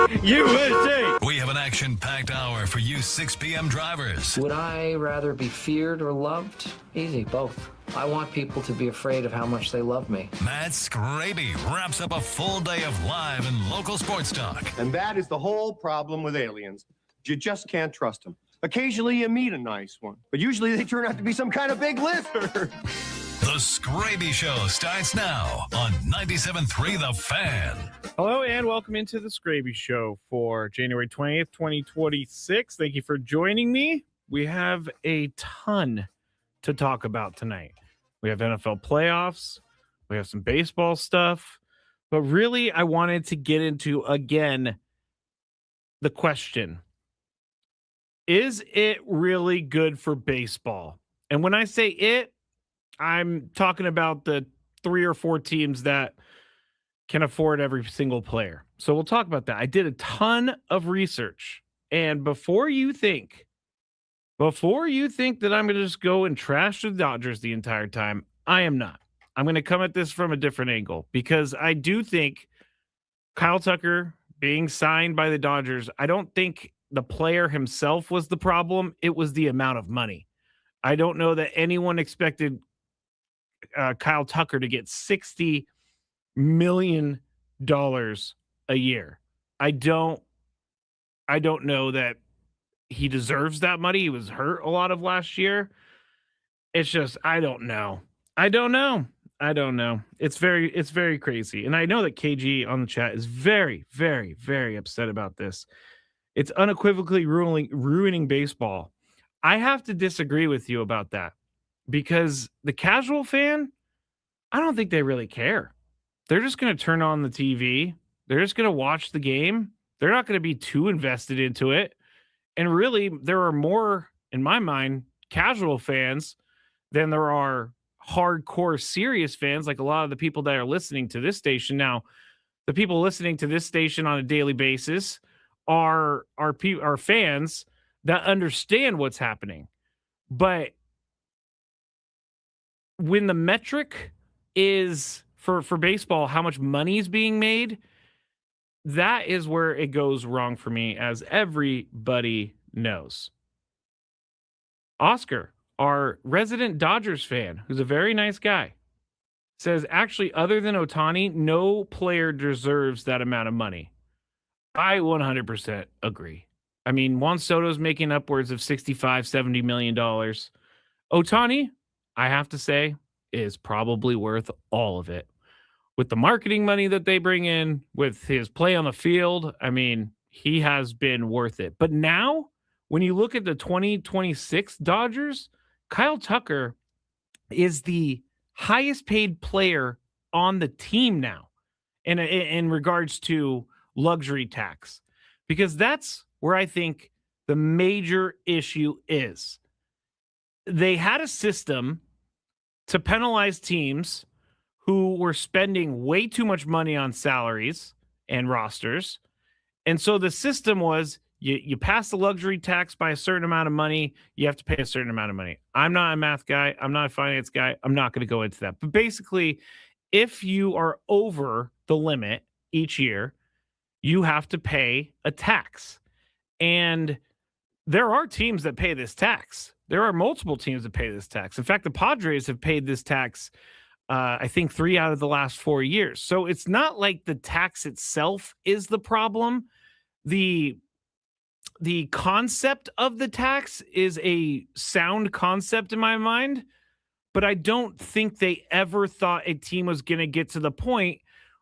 USA! We have an action-packed hour for you 6 p.m. drivers. Would I rather be feared or loved? Easy, both. I want people to be afraid of how much they love me. Matt Skraby wraps up a full day of live and local sports talk. And that is the whole problem with aliens. You just can't trust them. Occasionally you meet a nice one, but usually they turn out to be some kind of big lizard. The Skraby Show starts now on 97.3 The Fan. Hello and welcome into the Skraby Show for January 20th, 2026. Thank you for joining me. We have a ton to talk about tonight. We have NFL playoffs. We have some baseball stuff. But really, I wanted to get into, again, the question. Is it really good for baseball? And when I say it, I'm talking about the 3 or 4 teams that can afford every single player. So we'll talk about that. I did a ton of research. And before you think that I'm going to just go and trash the Dodgers the entire time, I am not. I'm going to come at this from a different angle because I do think Kyle Tucker being signed by the Dodgers, I don't think the player himself was the problem. It was the amount of money. I don't know that anyone expected Kyle Tucker to get $60 million a year. I don't know that he deserves that money. He was hurt a lot of last year. It's just, I don't know. It's very crazy. And I know that KG on the chat is very, very, very upset about this. It's unequivocally ruining baseball. I have to disagree with you about that because the casual fan, I don't think they really care. They're just going to turn on the TV. They're just going to watch the game. They're not going to be too invested into it. And really, there are more, in my mind, casual fans than there are hardcore serious fans, like a lot of the people that are listening to this station. Now, the people listening to this station on a daily basis are fans that understand what's happening. But when the metric is for baseball, how much money is being made, that is where it goes wrong for me, as everybody knows. Oscar, our resident Dodgers fan, who's a very nice guy, says, actually, other than Ohtani, no player deserves that amount of money. I 100% agree. I mean, Juan Soto's making upwards of $65-70 million. Ohtani, I have to say, is probably worth all of it. With the marketing money that they bring in, with his play on the field, I mean, he has been worth it. But now, when you look at the 2026 Dodgers, Kyle Tucker is the highest paid player on the team now in regards to luxury tax, because that's where I think the major issue is. They had a system to penalize teams who were spending way too much money on salaries and rosters. And so the system was you pass the luxury tax by a certain amount of money, you have to pay a certain amount of money. I'm not a math guy. I'm not a finance guy. I'm not going to go into that. But basically, if you are over the limit each year, you have to pay a tax. And there are teams that pay this tax. There are multiple teams that pay this tax. In fact, the Padres have paid this tax, I think, 3 out of the last 4 years. So it's not like the tax itself is the problem. The concept of the tax is a sound concept in my mind, but I don't think they ever thought a team was going to get to the point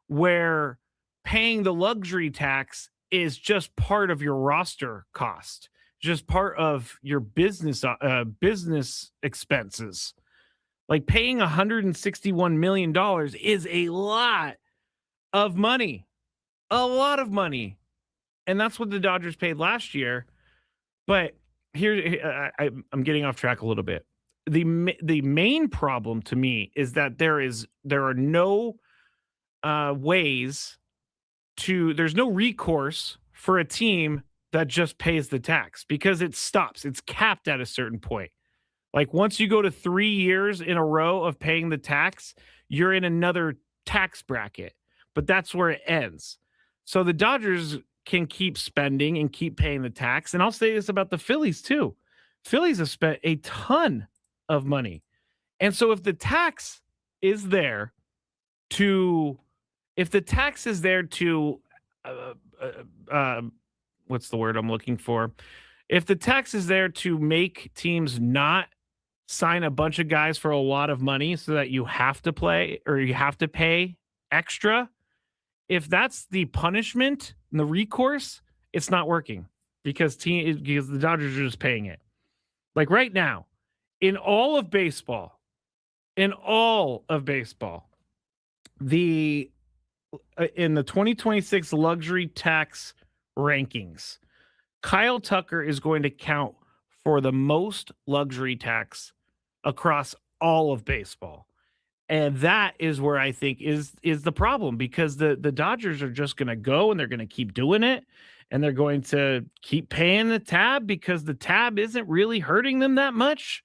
where paying the luxury tax is just part of your roster cost, just part of your business expenses. Like paying $161 million is a lot of money, And that's what the Dodgers paid last year. But here, I'm getting off track a little bit. The main problem to me is that there are no ways to, there's no recourse for a team that just pays the tax, because it stops. It's capped at a certain point. Like once you go to 3 years in a row of paying the tax, you're in another tax bracket, but that's where it ends. So the Dodgers can keep spending and keep paying the tax. And I'll say this about the Phillies too. Phillies have spent a ton of money. And so if the tax is there to, what's the word I'm looking for? If the tax is there to make teams not sign a bunch of guys for a lot of money so that you have to play or you have to pay extra, if that's the punishment and the recourse, it's not working because the Dodgers are just paying it. Like right now, in all of baseball, the in the 2026 luxury tax rankings, Kyle Tucker is going to count for the most luxury tax across all of baseball. And that is where I think is the problem, because the Dodgers are just going to go and they're going to keep doing it, and they're going to keep paying the tab because the tab isn't really hurting them that much.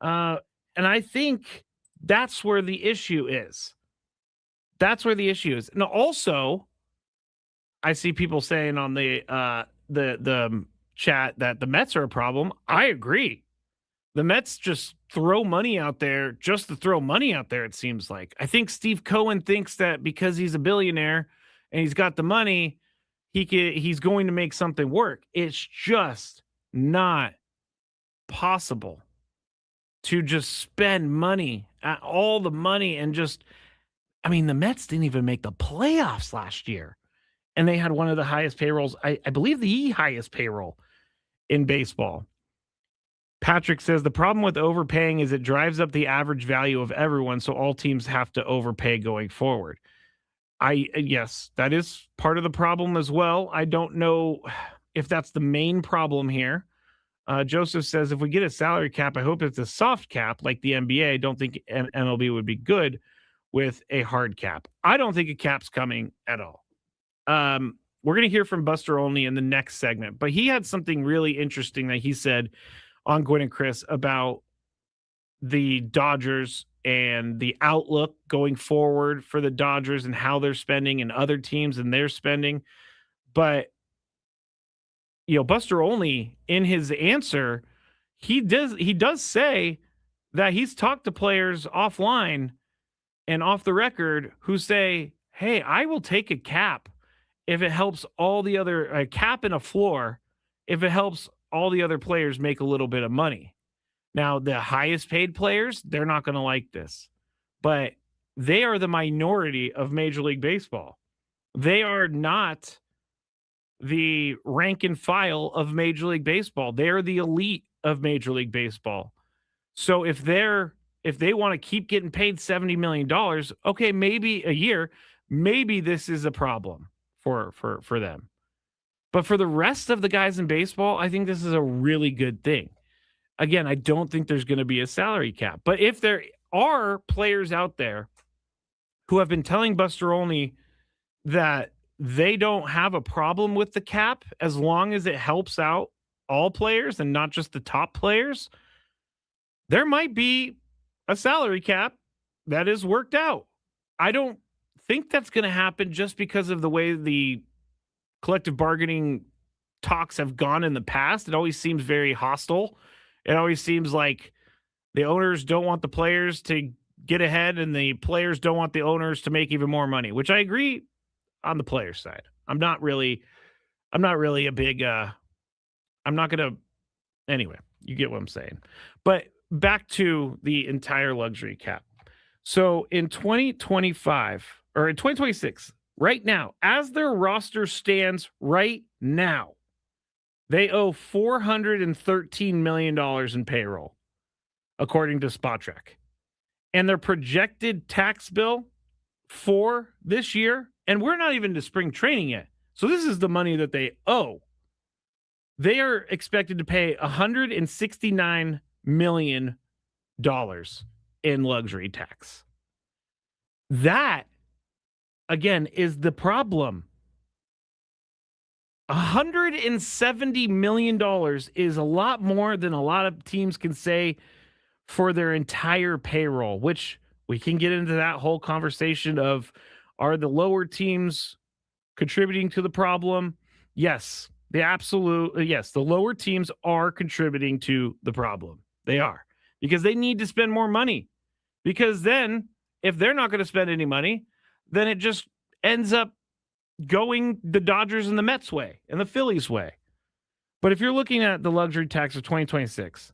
And I think that's where the issue is. And also, I see people saying on the chat that the Mets are a problem. I agree. The Mets just throw money out there just to throw money out there, it seems like. I think Steve Cohen thinks that because he's a billionaire and he's got the money, he's going to make something work. It's just not possible to just spend money, all the money, and just, I mean, the Mets didn't even make the playoffs last year. And they had one of the highest payrolls, I believe the highest payroll in baseball. Patrick says the problem with overpaying is it drives up the average value of everyone, so all teams have to overpay going forward. Yes, that is part of the problem as well. I don't know if that's the main problem here. Joseph says if we get a salary cap, I hope it's a soft cap like the NBA. I don't think MLB would be good with a hard cap. I don't think a cap's coming at all. We're going to hear from Buster Olney in the next segment, but he had something really interesting that he said on Gwynn and Chris about the Dodgers and the outlook going forward for the Dodgers and how they're spending and other teams and their spending. But, Buster Olney, in his answer, he does say that he's talked to players offline and off the record who say, hey, I will take a cap if it helps all the other, a cap and a floor, if it helps all the other players make a little bit of money. Now, the highest paid players, they're not going to like this, but they are the minority of Major League Baseball. They are not the rank and file of Major League Baseball. They're the elite of Major League Baseball. So if they want to keep getting paid $70 million, okay, maybe a year, maybe this is a problem for them. But for the rest of the guys in baseball, I think this is a really good thing. Again, I don't think there's going to be a salary cap. But if there are players out there who have been telling Buster Olney that they don't have a problem with the cap as long as it helps out all players and not just the top players, there might be a salary cap that is worked out. I don't think that's going to happen just because of the way the collective bargaining talks have gone in the past. It always seems very hostile. It always seems like the owners don't want the players to get ahead and the players don't want the owners to make even more money, which I agree on the player side. I'm not really a big, anyway, you get what I'm saying. But back to the entire luxury cap. So in 2025 or in 2026, right now, as their roster stands right now, they owe $413 million in payroll, according to Spotrac. And their projected tax bill for this year, and we're not even to spring training yet, so this is the money that they owe. They are expected to pay $169 million in luxury tax. That, again, is the problem. $170 million is a lot more than a lot of teams can say for their entire payroll, which we can get into that whole conversation of, are the lower teams contributing to the problem? Yes, yes, the lower teams are contributing to the problem. They are, because they need to spend more money. Because then, if they're not going to spend any money, then it just ends up going the Dodgers and the Mets way and the Phillies way. But if you're looking at the luxury tax of 2026,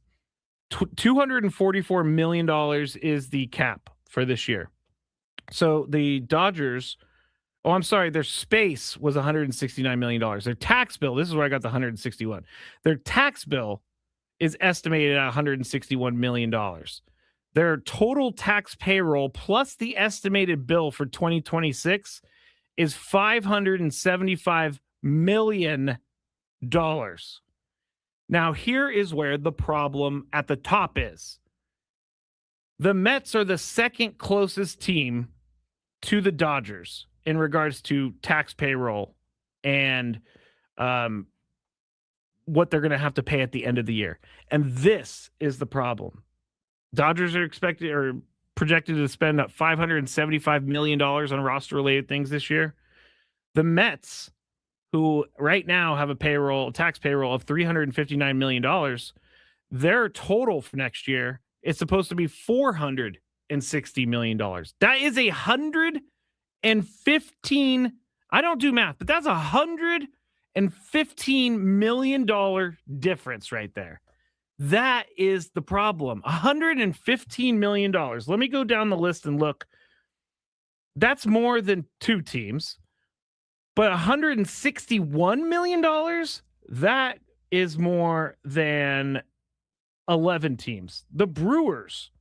$244 million is the cap for this year. So the Dodgers, their space was $169 million. Their tax bill, this is where I got the 161. Their tax bill is estimated at $161 million. Their total tax payroll plus the estimated bill for 2026 is $575 million. Now, here is where the problem at the top is. The Mets are the second closest team to the Dodgers in regards to tax payroll and what they're going to have to pay at the end of the year. And this is the problem. Dodgers are projected to spend up $575 million on roster-related things this year. The Mets, who right now have a tax payroll of $359 million, their total for next year is supposed to be $460 million. That is $115. I don't do math, but that's $115 million difference right there. That is the problem. $115 million. Let me go down the list and look. That's more than two teams. But $161 million, that is more than 11 teams. The Brewers,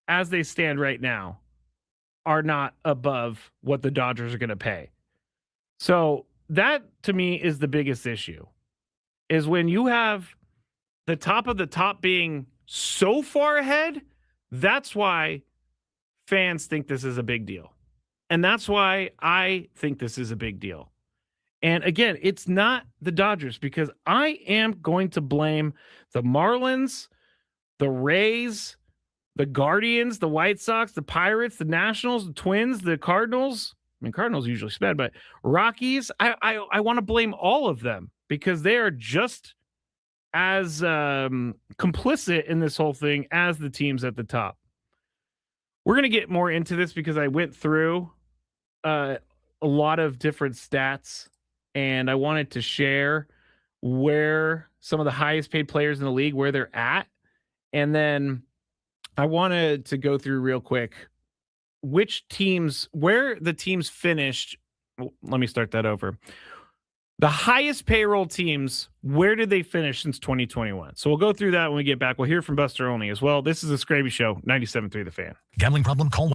as they stand right now, are not above what the Dodgers are going to pay. So that, to me, is the biggest issue, is when you have the top of the top being so far ahead, that's why fans think this is a big deal. And that's why I think this is a big deal. And again, it's not the Dodgers, because I am going to blame the Marlins, the Rays, the Guardians, the White Sox, the Pirates, the Nationals, the Twins, the Cardinals. I mean, Cardinals usually spend, but Rockies. I want to blame all of them, because they are just as complicit in this whole thing as the teams at the top. We're going to get more into this because I went through a lot of different stats, and I wanted to share where some of the highest paid players in the league, where they're at. And then I wanted to go through real quick where the teams finished. Let me start that over. The highest payroll teams, where did they finish since 2021? So we'll go through that when we get back. We'll hear from Buster Olney as well. This is the Skraby Show, 97.3 The Fan. Gambling problem? Call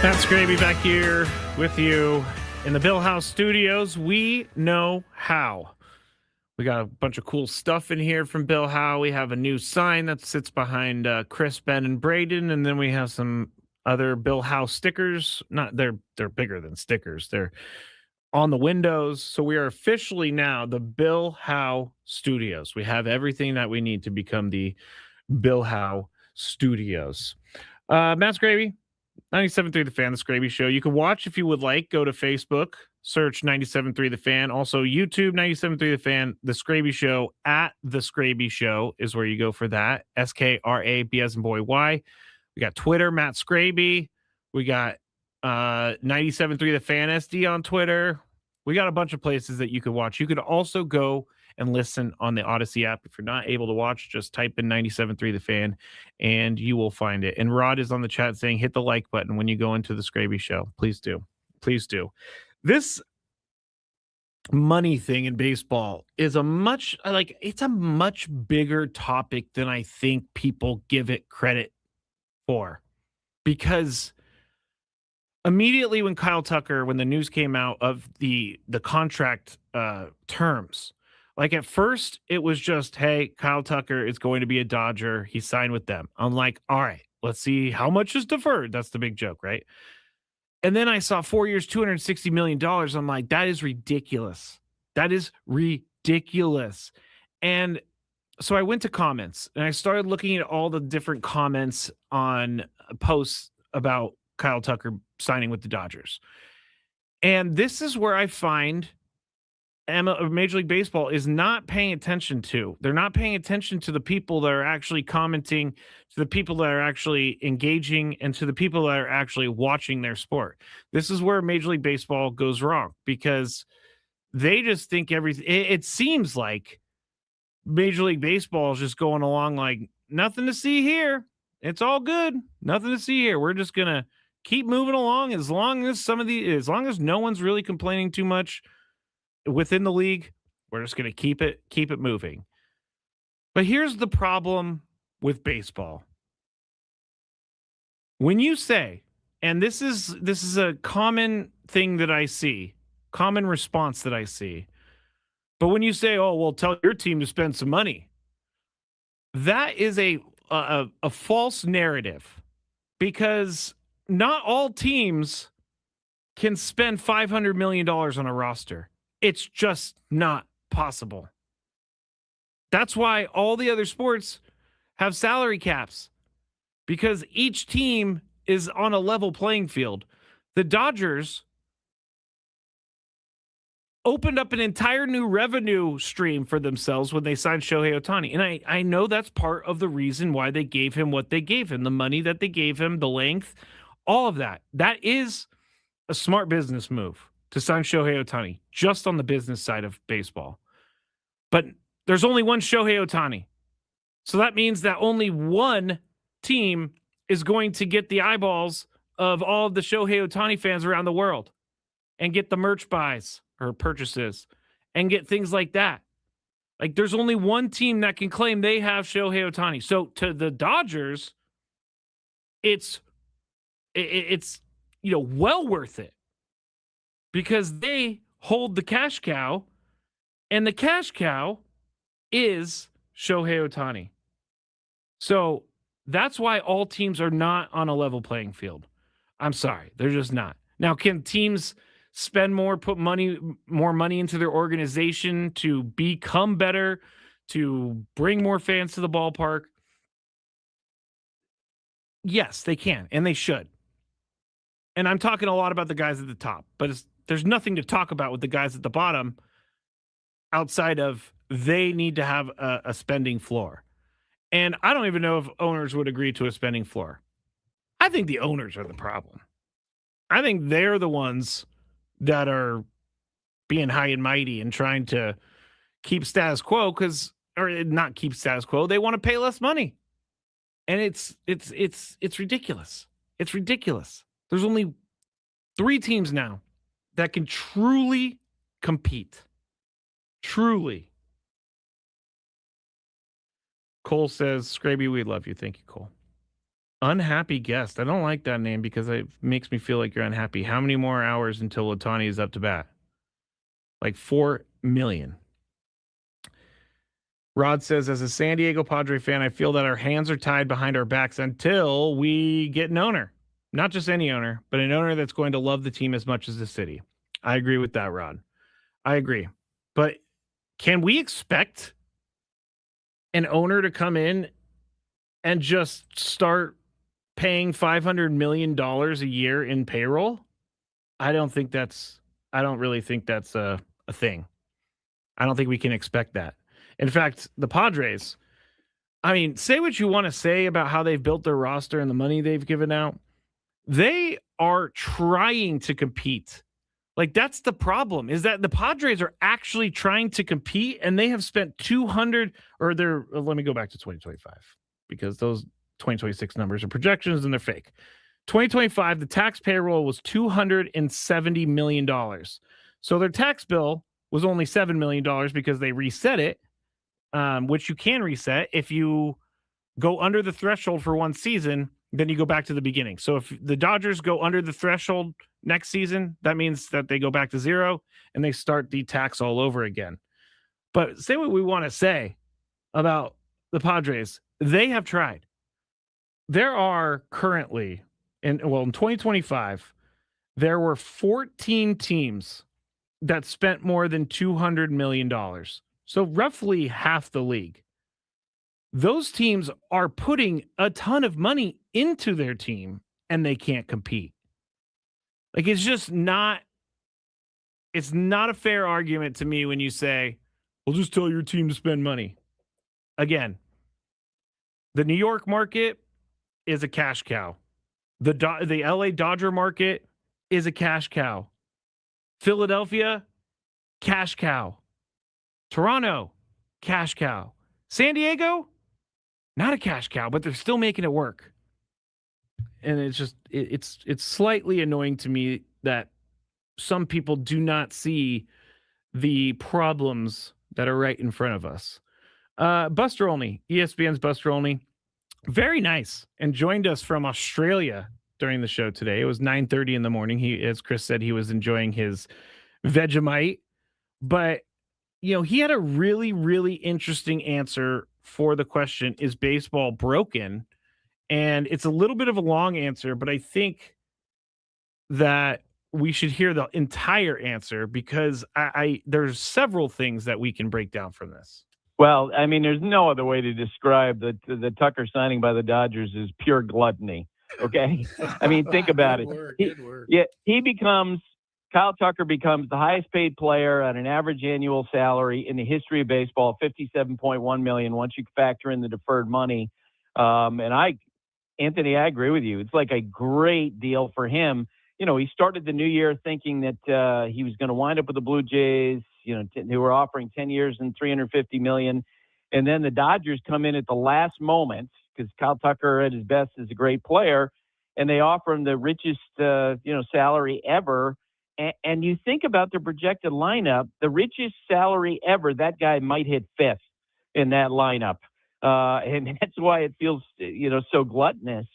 Matt Skraby back here with you in the Bill House Studios. We know how. We got a bunch of cool stuff in here from Bill Howe. We have a new sign that sits behind Chris, Ben, and Braden, and then we have some other Bill Howe stickers. They're bigger than stickers. They're on the windows. So we are officially now the Bill Howe Studios. We have everything that we need to become the Bill Howe Studios. Matt Skraby, 97.3 The Fan, The Skraby Show. You can watch if you would like. Go to Facebook, search 97.3 The Fan. Also, YouTube, 97.3 The Fan, The Skraby Show, at The Skraby Show is where you go for that. SKRAB as in boy, Y. We got Twitter, Matt Skraby. We got 97.3 The Fan SD on Twitter. We got a bunch of places that you could watch. You could also go and listen on the Odyssey app. If you're not able to watch, just type in 97.3 The Fan and you will find it. And Rod is on the chat saying, hit the like button when you go into the Skraby Show. Please do. Please do. This money thing in baseball is it's a much bigger topic than I think people give it credit for. Because immediately when the news came out of the contract terms, like at first it was just, hey, Kyle Tucker is going to be a Dodger. He signed with them. I'm like, all right, let's see how much is deferred. That's the big joke, right? And then I saw 4 years, $260 million. I'm like, that is ridiculous. That is ridiculous. And so I went to comments and I started looking at all the different comments on posts about Kyle Tucker signing with the Dodgers. And this is where I find Major League Baseball is not paying attention to. They're not paying attention to the people that are actually commenting, to the people that are actually engaging, and to the people that are actually watching their sport. This is where Major League Baseball goes wrong because they just think everything. It seems like Major League Baseball is just going along like nothing to see here. It's all good. Nothing to see here. We're just gonna keep moving along as long as no one's really complaining too much within the league. We're just going to keep it moving. But here's the problem with baseball. When you say, and this is a common thing that I see, common response that I see, but when you say, oh, well, tell your team to spend some money, that is a false narrative, because not all teams can spend $500 million on a roster. It's just not possible. That's why all the other sports have salary caps, because each team is on a level playing field. The Dodgers opened up an entire new revenue stream for themselves when they signed Shohei Ohtani. And I know that's part of the reason why they gave him what they gave him, the money that they gave him, the length, all of that. That is a smart business move to sign Shohei Ohtani, just on the business side of baseball. But there's only one Shohei Ohtani. So that means that only one team is going to get the eyeballs of all of the Shohei Ohtani fans around the world and get the merch buys or purchases and get things like that. Like, there's only one team that can claim they have Shohei Ohtani. So to the Dodgers, it's well worth it, because they hold the cash cow, and the cash cow is Shohei Ohtani. So that's why all teams are not on a level playing field. I'm sorry, they're just not. Now, can teams spend more, put more money into their organization to become better, to bring more fans to the ballpark? Yes, they can, and they should. And I'm talking a lot about the guys at the top, but there's nothing to talk about with the guys at the bottom outside of they need to have a spending floor. And I don't even know if owners would agree to a spending floor. I think the owners are the problem. I think they're the ones that are being high and mighty and trying to keep status quo, or not keep status quo. They want to pay less money. And it's ridiculous. It's ridiculous. There's only 3 teams now that can truly compete. Truly. Cole says, Skraby, we love you. Thank you, Cole. Unhappy guest. I don't like that name because it makes me feel like you're unhappy. How many more hours until Ohtani is up to bat? Like 4 million. Rod says, as a San Diego Padre fan, I feel that our hands are tied behind our backs until we get an owner. Not just any owner, but an owner that's going to love the team as much as the city. I agree with that, Rod. I agree. But can we expect an owner to come in and just start paying $500 million a year in payroll? I don't really think that's a thing. I don't think we can expect that. In fact, the Padres, I mean, say what you want to say about how they've built their roster and the money they've given out. They are trying to compete. Like, that's the problem, is that the Padres are actually trying to compete, and they have spent 200, or they're, let me go back to 2025, because those 2026 numbers are projections and they're fake. 2025, the tax payroll was $270 million. So their tax bill was only $7 million because they reset it, which you can reset. If you go under the threshold for one season, then you go back to the beginning. So if the Dodgers go under the threshold next season, that means that they go back to zero and they start the tax all over again. But say what we want to say about the Padres. They have tried. There are currently, in 2025, there were 14 teams that spent more than $200 million. So roughly half the league. Those teams are putting a ton of money into their team and they can't compete. Like, it's not a fair argument to me when you say, well, just tell your team to spend money. Again, the New York market is a cash cow. The LA Dodger market is a cash cow. Philadelphia, cash cow. Toronto, cash cow. San Diego, not a cash cow, but they're still making it work. And it's just, it's slightly annoying to me that some people do not see the problems that are right in front of us. Buster Olney, ESPN's Buster Olney, very nice, and joined us from Australia during the show today. It was 9:30 in the morning. He, as Chris said, he was enjoying his Vegemite, but he had a really, really interesting answer for the question, is baseball broken? And it's a little bit of a long answer, but I think that we should hear the entire answer because there's several things that we can break down from this. Well, I mean, there's no other way to describe the Tucker signing by the Dodgers is pure gluttony. Okay. I mean, think about it. Good work. Kyle Tucker becomes the highest paid player at an average annual salary in the history of baseball, $57.1 million, once you factor in the deferred money. Anthony, I agree with you. It's like a great deal for him. He started the new year thinking that he was going to wind up with the Blue Jays, who were offering 10 years and $350 million. And then the Dodgers come in at the last moment because Kyle Tucker at his best is a great player, and they offer him the richest, salary ever. And you think about the projected lineup, the richest salary ever, that guy might hit fifth in that lineup. And that's why it feels, so gluttonous.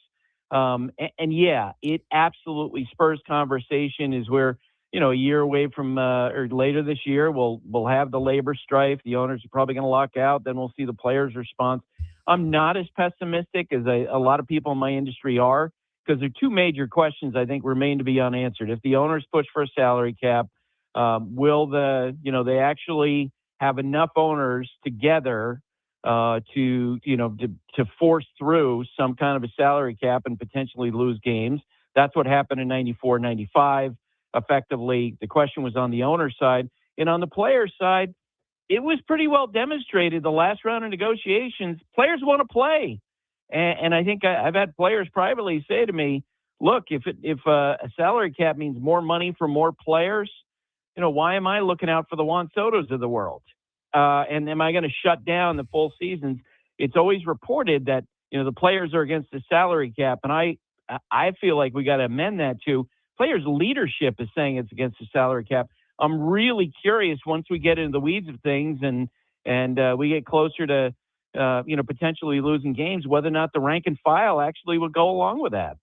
Yeah, it absolutely spurs conversation is where, a year away from, or later this year, we'll have the labor strife. The owners are probably going to lock out. Then we'll see the players' response. I'm not as pessimistic as a lot of people in my industry are, because there are two major questions I think remain to be unanswered. If the owners push for a salary cap, will they actually have enough owners together to force through some kind of a salary cap and potentially lose games? That's what happened in 94, 95. Effectively, the question was on the owner side. And on the player side, it was pretty well demonstrated the last round of negotiations. Players want to play. And I think I've had players privately say to me, look, if a salary cap means more money for more players, why am I looking out for the Juan Sotos of the world? And am I going to shut down the full seasons? It's always reported that, the players are against the salary cap. And I feel like we got to amend that to players' leadership is saying it's against the salary cap. I'm really curious once we get into the weeds of things and we get closer to potentially losing games, whether or not the rank and file actually would go along with that.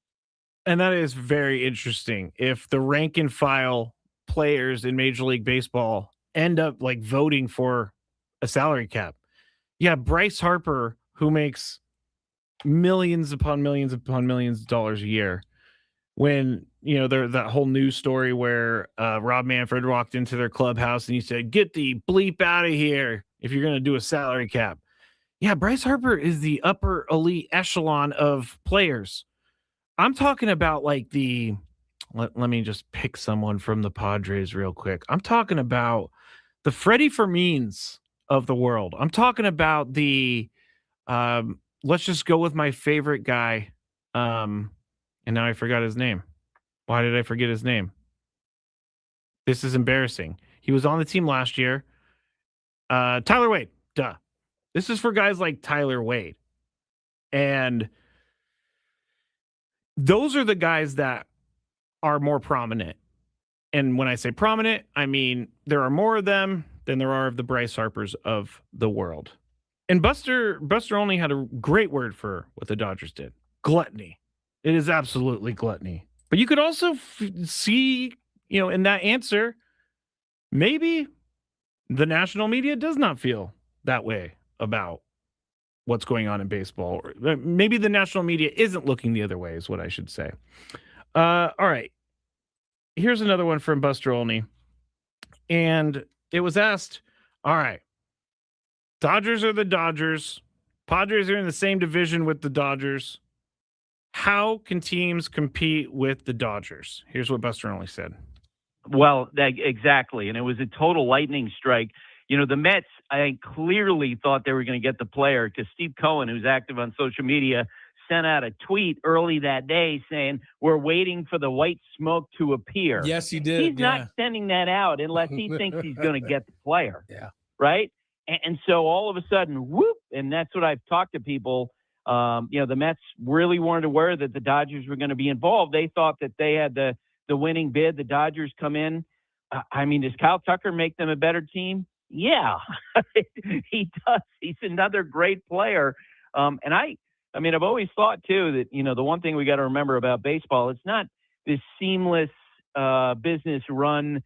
And that is very interesting. If the rank and file players in Major League Baseball end up like voting for a salary cap. Yeah, Bryce Harper, who makes millions upon millions upon millions of dollars a year, when there that whole news story where Rob Manfred walked into their clubhouse and he said, "Get the bleep out of here if you're going to do a salary cap." Yeah, Bryce Harper is the upper elite echelon of players. I'm talking about like let me just pick someone from the Padres real quick. I'm talking about the Freddie Fermins of the world. I'm talking about the let's just go with my favorite guy. And now I forgot his name. Why did I forget his name? This is embarrassing. He was on the team last year. Tyler Wade. Duh. This is for guys like Tyler Wade. And those are the guys that are more prominent. And when I say prominent, I mean there are more of them than there are of the Bryce Harpers of the world. And Buster only had a great word for what the Dodgers did. Gluttony. It is absolutely gluttony. But you could also see, in that answer, maybe the national media does not feel that way about what's going on in baseball. Or maybe the national media isn't looking the other way, is what I should say. All right. Here's another one from Buster Olney. And it was asked, all right, Dodgers are the Dodgers. Padres are in the same division with the Dodgers. How can teams compete with the Dodgers? Here's what Buster Olney said. Well, exactly. And it was a total lightning strike. The Mets, I think, clearly thought they were going to get the player because Steve Cohen, who's active on social media, sent out a tweet early that day saying, "We're waiting for the white smoke to appear." Yes, he did. He's not sending that out unless he thinks he's going to get the player. Yeah. Right? And so all of a sudden, whoop, and that's what I've talked to people. The Mets really weren't aware that the Dodgers were going to be involved. They thought that they had the winning bid. The Dodgers come in. Does Kyle Tucker make them a better team? Yeah, he does. He's another great player. I've always thought too that, the one thing we got to remember about baseball, it's not this seamless business run,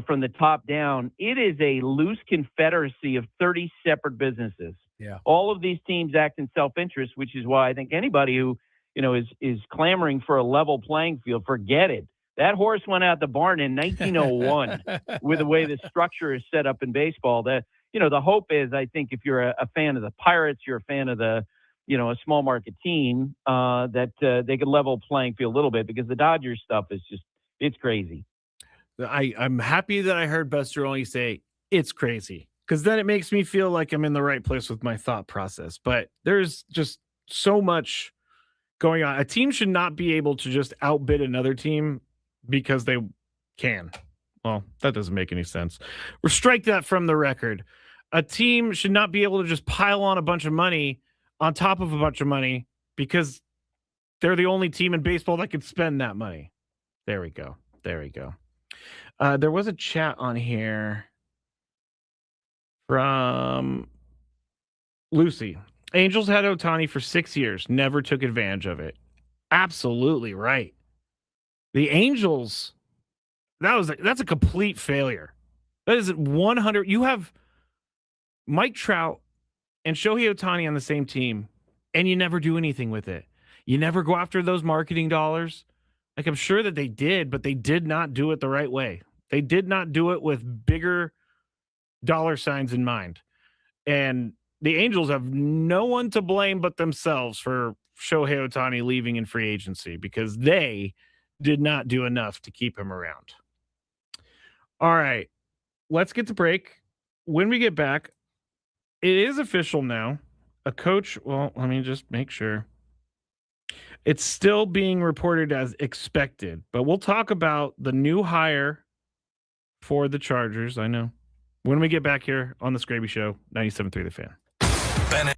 from the top down. It is a loose confederacy of 30 separate businesses. Yeah. All of these teams act in self-interest, which is why I think anybody who, is clamoring for a level playing field, forget it. That horse went out the barn in 1901 with the way the structure is set up in baseball. That, the hope is, I think, if you're a fan of the Pirates, you're a fan of the, a small market team, that they could level playing field a little bit, because the Dodgers stuff is just, it's crazy. I'm happy that I heard Buster Olney say it's crazy, because then it makes me feel like I'm in the right place with my thought process. But there's just so much going on. A team should not be able to just outbid another team because they can. Well, that doesn't make any sense. We'll strike that from the record. A team should not be able to just pile on a bunch of money on top of a bunch of money because they're the only team in baseball that could spend that money. There we go. There was a chat on here from Lucy. Angels had Ohtani for 6 years, never took advantage of it. Absolutely right. The Angels, that's a complete failure. That is 100. You have Mike Trout and Shohei Ohtani on the same team, and you never do anything with it. You never go after those marketing dollars. Like, I'm sure that they did, but they did not do it the right way. They did not do it with bigger dollar signs in mind. And the Angels have no one to blame but themselves for Shohei Ohtani leaving in free agency, because they did not do enough to keep him around. All right, let's get to break. When we get back, it is official now. A coach, well, let me just make sure. It's still being reported as expected, but we'll talk about the new hire for the Chargers. I know. When we get back here on the Skraby Show, 97.3 The Fan. Bennett.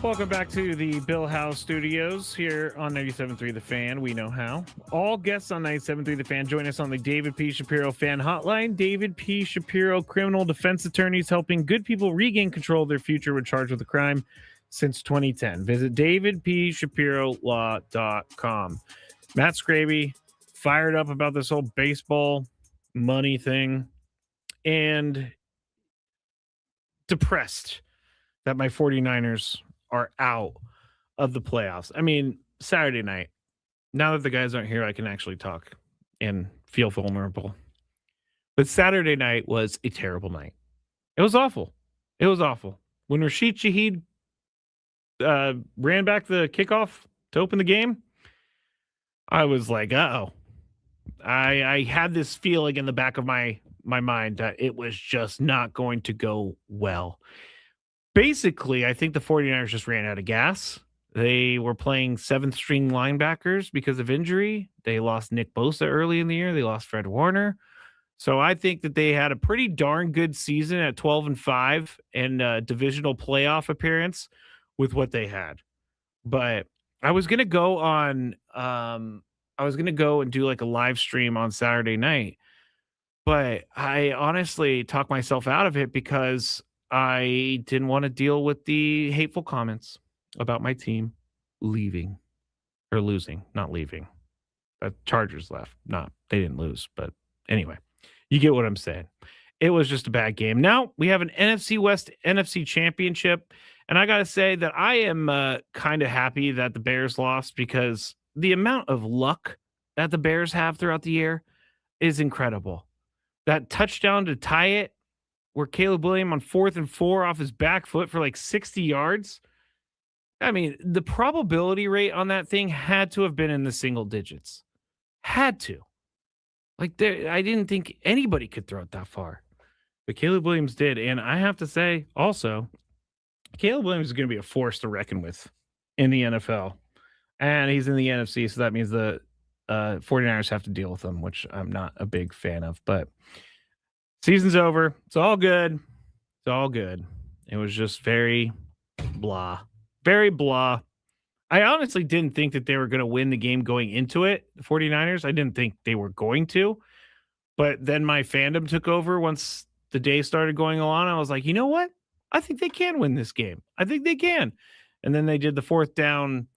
Welcome back to the Bill House Studios here on 97.3 The Fan. We know how. All guests on 97.3 The Fan join us on the David P. Shapiro Fan Hotline. David P. Shapiro, criminal defense attorneys helping good people regain control of their future when charged with a crime since 2010. Visit davidpshapirolaw.com. Matt Skraby fired up about this whole baseball money thing and depressed that my 49ers are out of the playoffs. I mean, Saturday night, now that the guys aren't here, I can actually talk and feel vulnerable. But Saturday night was a terrible night. It was awful. It was awful. When Rashid Shaheed ran back the kickoff to open the game, I was like, uh-oh. I had this feeling in the back of my mind that it was just not going to go well. Basically, I think the 49ers just ran out of gas. They were playing seventh string linebackers because of injury. They lost Nick Bosa early in the year. They lost Fred Warner. So I think that they had a pretty darn good season at 12-5 and a divisional playoff appearance with what they had. But I was going to go on and do like a live stream on Saturday night. But I honestly talked myself out of it because I didn't want to deal with the hateful comments about my team leaving or losing, not leaving. The Chargers left. They didn't lose. But anyway, you get what I'm saying. It was just a bad game. Now we have an NFC West NFC championship. And I got to say that I am kind of happy that the Bears lost because the amount of luck that the Bears have throughout the year is incredible. That touchdown to tie it, where Caleb Williams on 4th and 4 off his back foot for like 60 yards. I mean, the probability rate on that thing had to have been in the single digits. Had to. Like, I didn't think anybody could throw it that far. But Caleb Williams did. And I have to say, also, Caleb Williams is going to be a force to reckon with in the NFL. And he's in the NFC, so that means the 49ers have to deal with him, which I'm not a big fan of. But season's over. It's all good. It's all good. It was just very blah. Very blah. I honestly didn't think that they were going to win the game going into it, the 49ers. I didn't think they were going to. But then my fandom took over once the day started going on. I was like, you know what? I think they can win this game. I think they can. And then they did the 4th down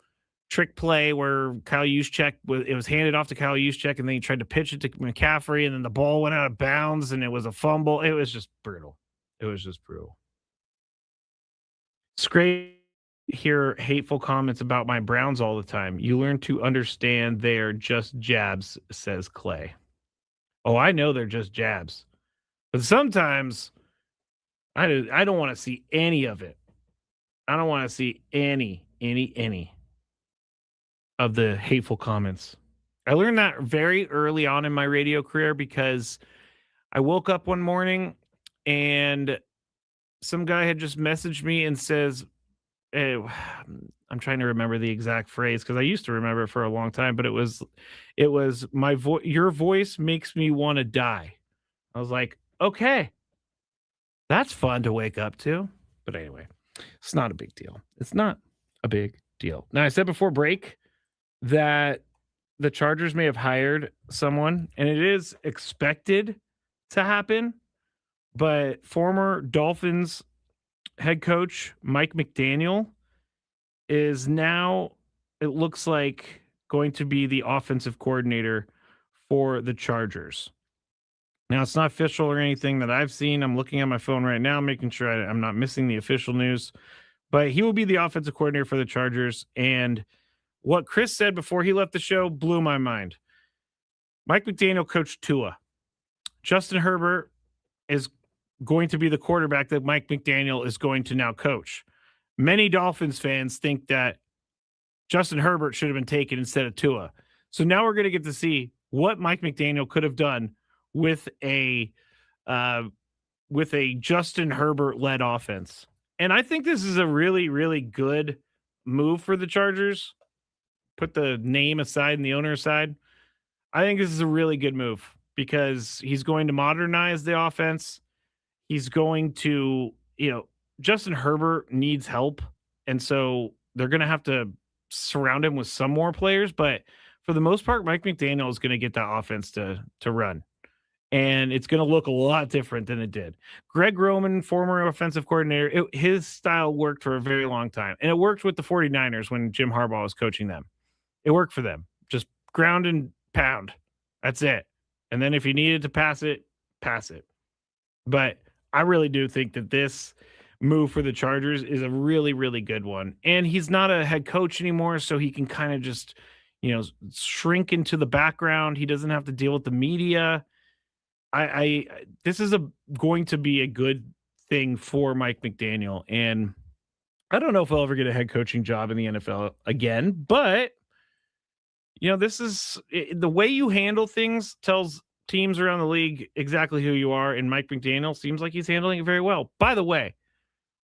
trick play where Kyle Juszczyk, it was handed off to Kyle Juszczyk, and then he tried to pitch it to McCaffrey, and then the ball went out of bounds, and it was a fumble. It was just brutal. It was just brutal. Scrape hear hateful comments about my Browns all the time. You learn to understand they are just jabs, says Clay. Oh, I know they're just jabs. But sometimes I don't want to see any of it. I don't want to see any of the hateful comments. I learned that very early on in my radio career because I woke up one morning and some guy had just messaged me and says, hey, I'm trying to remember the exact phrase because I used to remember it for a long time, but it was my voice. Your voice makes me want to die. I was like, okay, that's fun to wake up to. But anyway, it's not a big deal. It's not a big deal. Now, I said before break that the Chargers may have hired someone, and it is expected to happen, but former Dolphins head coach Mike McDaniel is now, it looks like, going to be the offensive coordinator for the Chargers. Now, it's not official or anything that I've seen. I'm looking at my phone right now, making sure I'm not missing the official news, but he will be the offensive coordinator for the Chargers. And what Chris said before he left the show blew my mind. Mike McDaniel coached Tua. Justin Herbert is going to be the quarterback that Mike McDaniel is going to now coach. Many Dolphins fans think that Justin Herbert should have been taken instead of Tua. So now we're going to get to see what Mike McDaniel could have done with a Justin Herbert-led offense. And I think this is a really, really good move for the Chargers. Put the name aside and the owner aside. I think this is a really good move because he's going to modernize the offense. He's going to, Justin Herbert needs help And so they're going to have to surround him with some more players. But for the most part, Mike McDaniel is going to get that offense to run. And it's going to look a lot different than it did. Greg Roman, former offensive coordinator, his style worked for a very long time. And it worked with the 49ers when Jim Harbaugh was coaching them. It worked for them. Just ground and pound. That's it. And then if you needed to pass it, pass it. But I really do think that this move for the Chargers is a really, really good one. And he's not a head coach anymore, so he can kind of just, shrink into the background. He doesn't have to deal with the media. This is going to be a good thing for Mike McDaniel. And I don't know if he'll ever get a head coaching job in the NFL again, but this is the way you handle things tells teams around the league exactly who you are. And Mike McDaniel seems like he's handling it very well. By the way,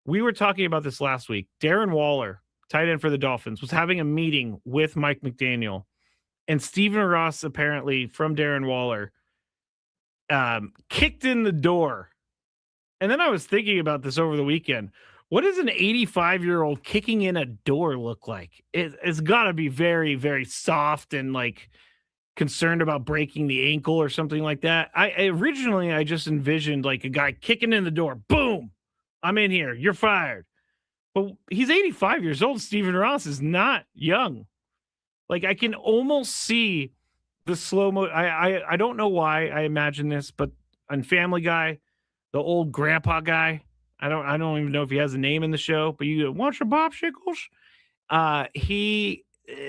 we were talking about this last week. Darren Waller, tight end for the Dolphins, was having a meeting with Mike McDaniel, and Stephen Ross, apparently from Darren Waller, kicked in the door. And then I was thinking about this over the weekend. What does an 85-year-old kicking in a door look like? It's got to be very, very soft and concerned about breaking the ankle or something like that. Originally I just envisioned a guy kicking in the door. Boom, I'm in here. You're fired. But he's 85 years old. Stephen Ross is not young. I can almost see the slow-mo. I don't know why I imagine this, but on Family Guy, the old grandpa guy, I don't even know if he has a name in the show, but you watch your Bob Shickles.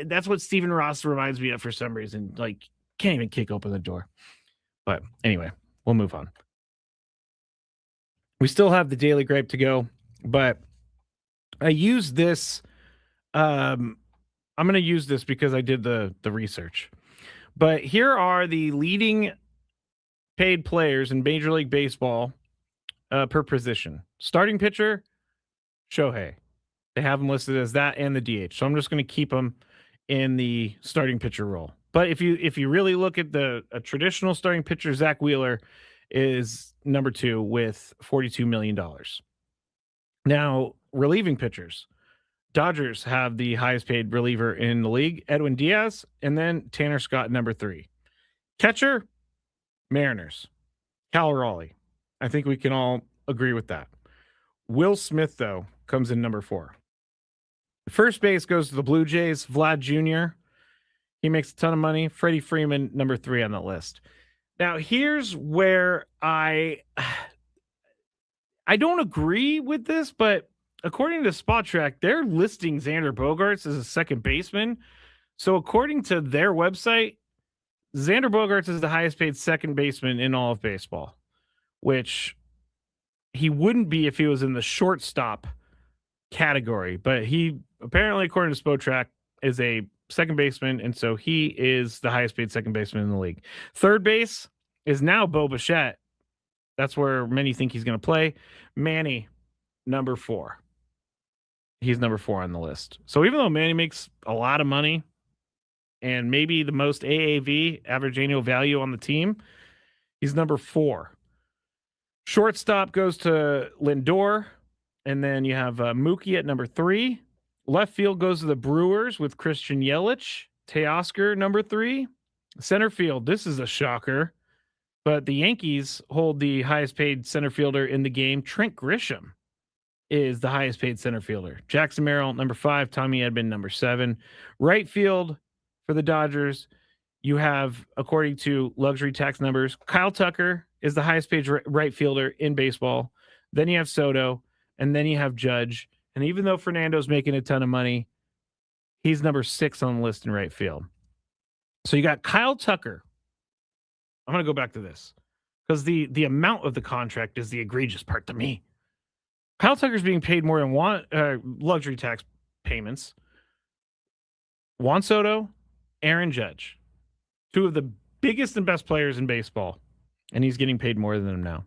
That's what Stephen Ross reminds me of for some reason. Can't even kick open the door. But anyway, we'll move on. We still have the Daily Gripe to go, but I use this. I'm going to use this because I did the research. But here are the leading paid players in Major League Baseball per position. Starting pitcher, Shohei. They have him listed as that and the DH. So I'm just going to keep him in the starting pitcher role. But if you really look at a traditional starting pitcher, Zach Wheeler is number 2 with $42 million. Now, relieving pitchers. Dodgers have the highest paid reliever in the league, Edwin Diaz, and then Tanner Scott, number 3. Catcher, Mariners, Cal Raleigh. I think we can all agree with that. Will Smith, though, comes in number 4. First base goes to the Blue Jays, Vlad Jr. He makes a ton of money. Freddie Freeman, number 3 on the list. Now, here's where I don't agree with this, but according to Spot Track, they're listing Xander Bogaerts as a second baseman. So according to their website, Xander Bogaerts is the highest paid second baseman in all of baseball, which he wouldn't be if he was in the shortstop category. But he apparently, according to Spot Track, is a second baseman, and so he is the highest paid second baseman in the league. Third base is now Bo Bichette. That's where many think he's going to play. Manny, number 4. He's number 4 on the list. So even though Manny makes a lot of money and maybe the most AAV, average annual value on the team, he's number 4. Shortstop goes to Lindor, and then you have Mookie at number 3. Left field goes to the Brewers with Christian Yelich. Teoscar, number 3. Center field, this is a shocker, but the Yankees hold the highest paid center fielder in the game. Trent Grisham is the highest paid center fielder. Jackson Merrill, number 5. Tommy Edman, number 7. Right field for the Dodgers, you have, according to luxury tax numbers, Kyle Tucker is the highest paid right fielder in baseball. Then you have Soto, and then you have Judge. And even though Fernando's making a ton of money, he's number 6 on the list in right field. So you got Kyle Tucker. I'm going to go back to this because the amount of the contract is the egregious part to me. Kyle Tucker's being paid more than luxury tax payments. Juan Soto, Aaron Judge, 2 of the biggest and best players in baseball, and he's getting paid more than them now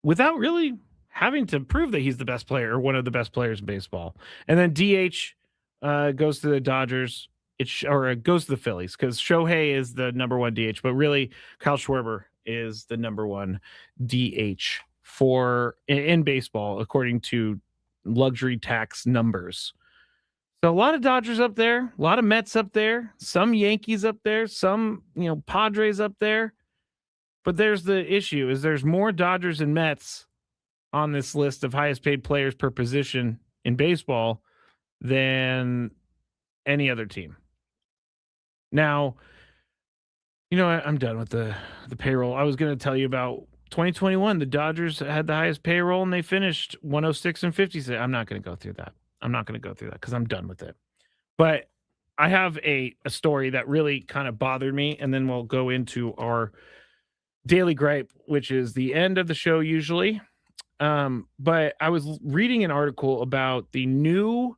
without really having to prove that he's the best player or one of the best players in baseball. And then DH goes to the Dodgers. It goes to the Phillies because Shohei is the number 1 DH, but really Kyle Schwarber is the number 1 DH in baseball, according to luxury tax numbers. So a lot of Dodgers up there, a lot of Mets up there, some Yankees up there, some, Padres up there. But there's the issue is there's more Dodgers and Mets on this list of highest paid players per position in baseball than any other team. Now, I'm done with the payroll. I was going to tell you about 2021. The Dodgers had the highest payroll and they finished 106 and 56. I'm not going to go through that. Because I'm done with it. But I have a story that really kind of bothered me, and then we'll go into our daily gripe, which is the end of the show usually. But I was reading an article about the new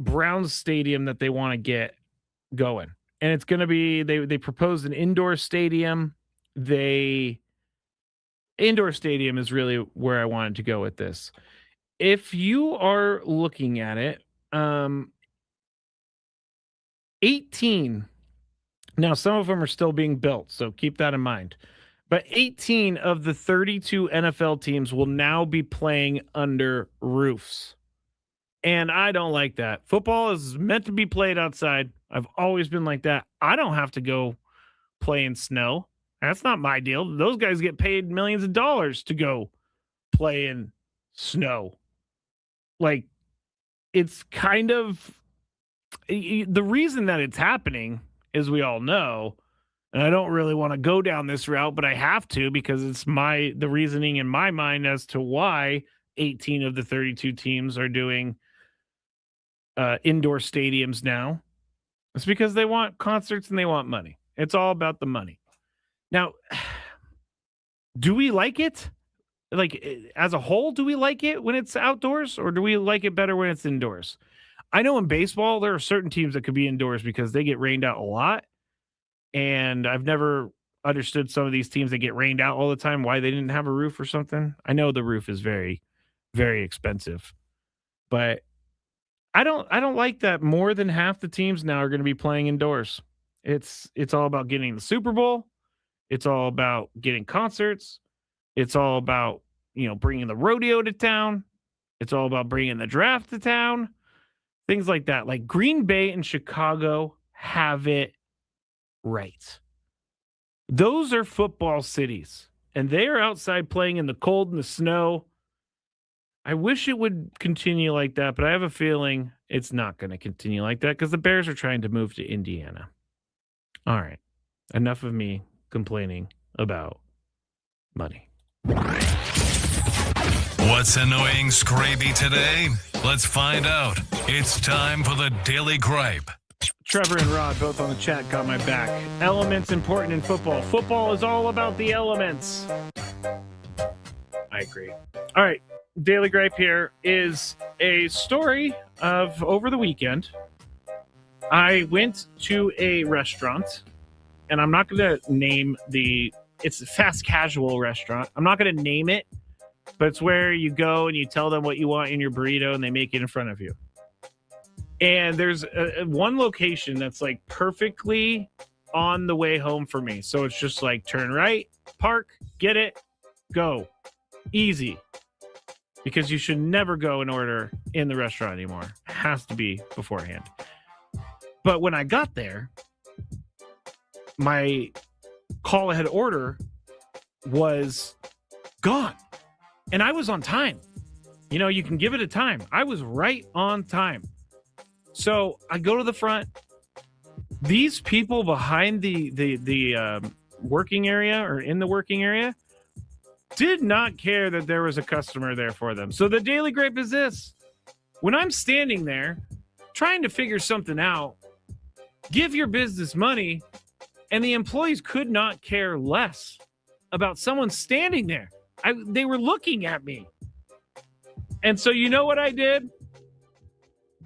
Browns stadium that they want to get going. And it's going to be, they proposed an indoor stadium. Indoor stadium is really where I wanted to go with this. If you are looking at it, 18, now some of them are still being built, so keep that in mind. But 18 of the 32 NFL teams will now be playing under roofs. And I don't like that. Football is meant to be played outside. I've always been like that. I don't have to go play in snow. That's not my deal. Those guys get paid millions of dollars to go play in snow. Like, it's kind of the reason that it's happening, as we all know, and I don't really want to go down this route, but I have to because it's the reasoning in my mind as to why 18 of the 32 teams are doing indoor stadiums now. It's because they want concerts and they want money. It's all about the money. Now, do we like it? Like, as a whole, do we like it when it's outdoors, or do we like it better when it's indoors? I know in baseball, there are certain teams that could be indoors because they get rained out a lot. And I've never understood some of these teams that get rained out all the time, why they didn't have a roof or something. I know the roof is very, very expensive, but I don't like that more than half the teams now are going to be playing indoors. It's all about getting the Super Bowl. It's all about getting concerts. It's all about, bringing the rodeo to town. It's all about bringing the draft to town. Things like that. Like Green Bay and Chicago have it right. Those are football cities, and they are outside playing in the cold and the snow. I wish it would continue like that, but I have a feeling it's not going to continue like that because the Bears are trying to move to Indiana. All right. Enough of me complaining about money. What's annoying Skraby today? Let's find out. It's time for the Daily Gripe. Trevor and Rod, both on the chat, got my back. Elements important in football. Football is all about the elements. I agree. All right. Daily Gripe here is a story of over the weekend. I went to a restaurant, and I'm not going to name it's a fast casual restaurant. I'm not going to name it, but it's where you go and you tell them what you want in your burrito, and they make it in front of you. And there's one location that's like perfectly on the way home for me. So it's just like turn right, park, get it, go. Easy. Because you should never go and order in the restaurant anymore. It has to be beforehand. But when I got there, my call ahead order was gone. And I was on time. You can give it a time. I was right on time. So I go to the front. These people behind the working area or in the working area did not care that there was a customer there for them. So the Daily Gripe is this. When I'm standing there trying to figure something out, give your business money, and the employees could not care less about someone standing there. They were looking at me. And so you know what I did?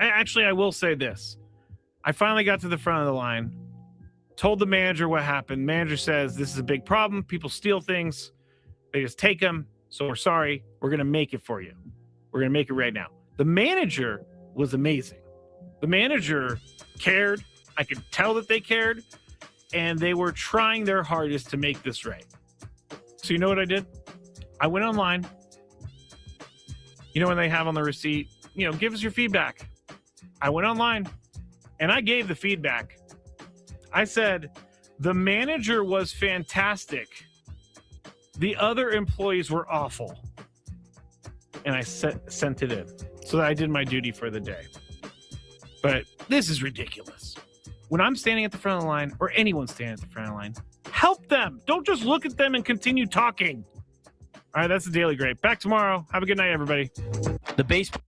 Actually, I will say this. I finally got to the front of the line, told the manager what happened. Manager says, this is a big problem. People steal things. They just take them. So we're sorry. We're going to make it for you. We're going to make it right now. The manager was amazing. The manager cared. I could tell that they cared. And they were trying their hardest to make this right. So you know what I did? I went online. You know, when they have on the receipt, give us your feedback. I went online and I gave the feedback. I said, the manager was fantastic. The other employees were awful. And I sent it in so that I did my duty for the day. But this is ridiculous. When I'm standing at the front of the line, or anyone standing at the front of the line, help them. Don't just look at them and continue talking. All right, that's the Daily Grape. Back tomorrow. Have a good night, everybody. The baseball